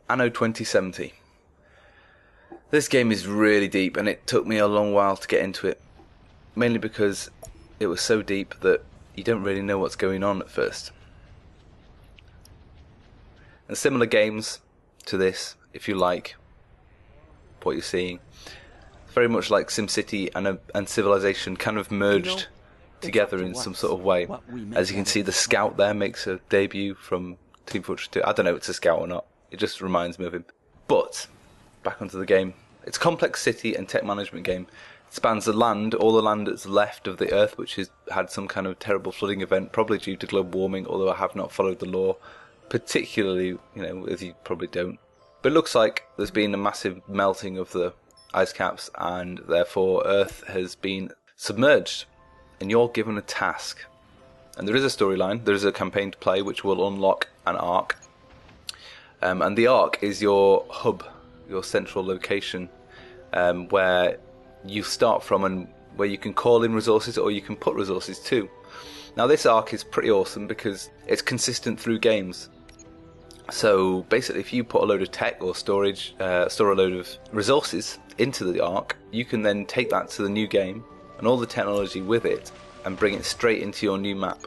Anno 2070. This game is really deep, and it took me a long while to get into it. Mainly because it was so deep that you don't really know what's going on at first. And similar games to this, if you like what you're seeing, very much like SimCity and Civilization kind of merged together in some sort of way. As you can see, the Scout there makes a debut from Team Fortress 2. I don't know if it's a Scout or not. It just reminds me of him. But, back onto the game. It's a complex city and tech management game. It spans the land, all the land that's left of the Earth, which has had some kind of terrible flooding event, probably due to global warming, although I have not followed the law, particularly, as you probably don't. But it looks like there's been a massive melting of the ice caps, and therefore Earth has been submerged. And you're given a task. And there is a storyline, there is a campaign to play, which will unlock an arc. And the arc is your hub, your central location, where you start from and where you can call in resources or you can put resources to. Now this arc is pretty awesome because it's consistent through games. So basically if you put a load of tech or storage, store a load of resources into the arc, you can then take that to the new game and all the technology with it and bring it straight into your new map,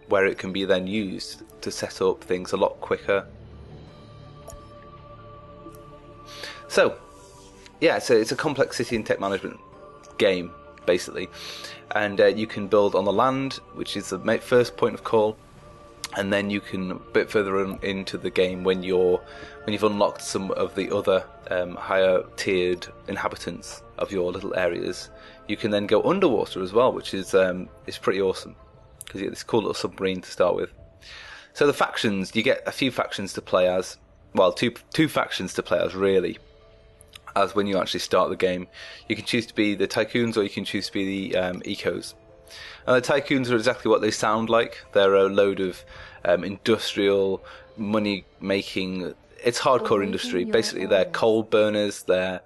where it can be then used to set up things a lot quicker. So, yeah, it's a complex city and tech management game, basically. And you can build on the land, which is the first point of call. And then you can, a bit further into the game, when you've unlocked some of the other higher tiered inhabitants of your little areas, you can then go underwater as well, which is pretty awesome. Because you get this cool little submarine to start with. So the factions, you get a few factions to play as. Well, two factions to play as, really. As when you actually start the game. You can choose to be the Tycoons or you can choose to be the Ecos. And the Tycoons are exactly what they sound like. They're a load of industrial, money-making... It's hardcore industry. Basically, they're coal burners. They're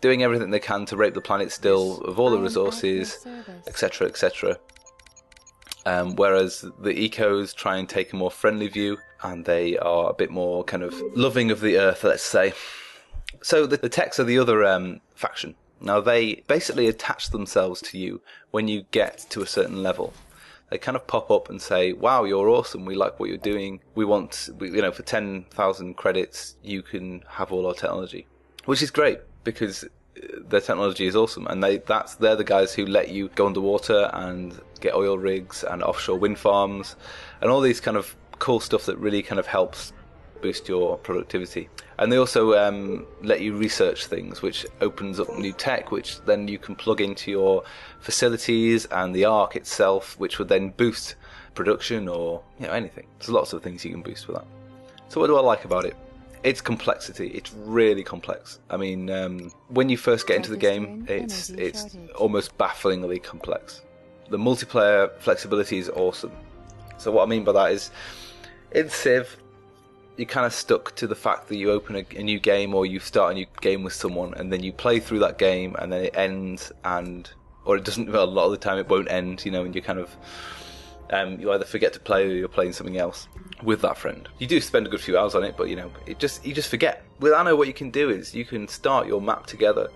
doing everything they can to rape the planet still of all the resources, etc., etc. Whereas the Ecos try and take a more friendly view, and they are a bit more kind of loving of the earth, let's say. So the techs are the other faction. Now they basically attach themselves to you when you get to a certain level. They kind of pop up and say, "Wow, you're awesome. We like what you're doing. We want, for 10,000 credits, you can have all our technology," which is great because their technology is awesome, and they're the guys who let you go underwater and get oil rigs and offshore wind farms and all these kind of cool stuff that really kind of helps boost your productivity. And they also let you research things, which opens up new tech, which then you can plug into your facilities and the Ark itself, which would then boost production or anything. There's lots of things you can boost with that. So what do I like about it? It's complexity. It's really complex. I mean, when you first get into the game, it's almost bafflingly complex. The multiplayer flexibility is awesome. So what I mean by that is, in Civ, you're kind of stuck to the fact that you open a new game or you start a new game with someone and then you play through that game and then it ends or it doesn't, well, a lot of the time it won't end, and you kind of, you either forget to play or you're playing something else with that friend. You do spend a good few hours on it, but you just forget. With Anno, what you can do is you can start your map together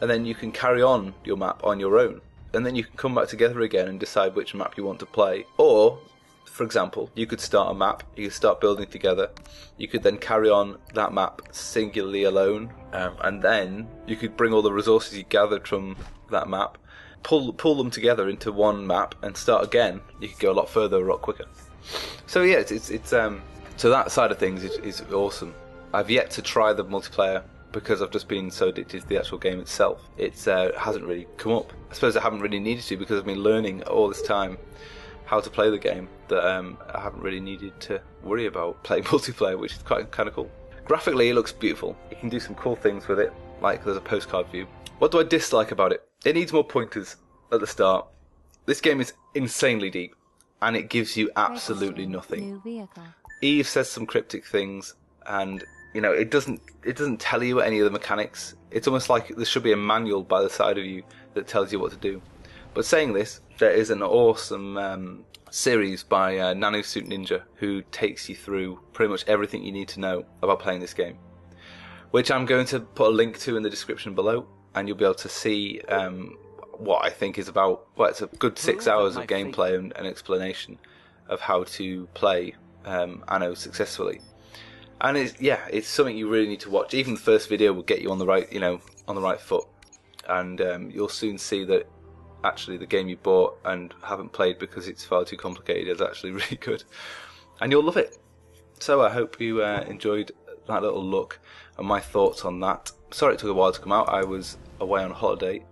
and then you can carry on your map on your own. And then you can come back together again and decide which map you want to play. Or, for example, you could start a map, you could start building together, you could then carry on that map singularly alone, and then you could bring all the resources you gathered from that map, pull them together into one map and start again. You could go a lot further, a lot quicker. So yeah, so that side of things is awesome. I've yet to try the multiplayer because I've just been so addicted to the actual game itself. It hasn't really come up. I suppose I haven't really needed to because I've been learning all this time how to play the game, that I haven't really needed to worry about playing multiplayer, which is quite kind of cool. Graphically, it looks beautiful. You can do some cool things with it, like there's a postcard view. What do I dislike about it? It needs more pointers at the start. This game is insanely deep, and it gives you absolutely nothing. Eve says some cryptic things, and it doesn't tell you any of the mechanics. It's almost like there should be a manual by the side of you that tells you what to do. But saying this, there is an awesome series by Nanosuit Ninja who takes you through pretty much everything you need to know about playing this game, which I'm going to put a link to in the description below, and you'll be able to see what I think is about, well, it's a good 6 hours of gameplay and an explanation of how to play Anno successfully. And it's something you really need to watch. Even the first video will get you on the right, on the right foot, and you'll soon see that actually the game you bought and haven't played because it's far too complicated is actually really good, and you'll love it. So I hope you enjoyed that little look and my thoughts on that. Sorry it took a while to come out. I was away on holiday,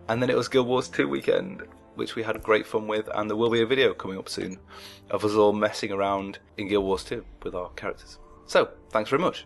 and then it was Guild Wars 2 weekend, which we had great fun with, and there will be a video coming up soon of us all messing around in Guild Wars 2 with our characters. So, thanks very much.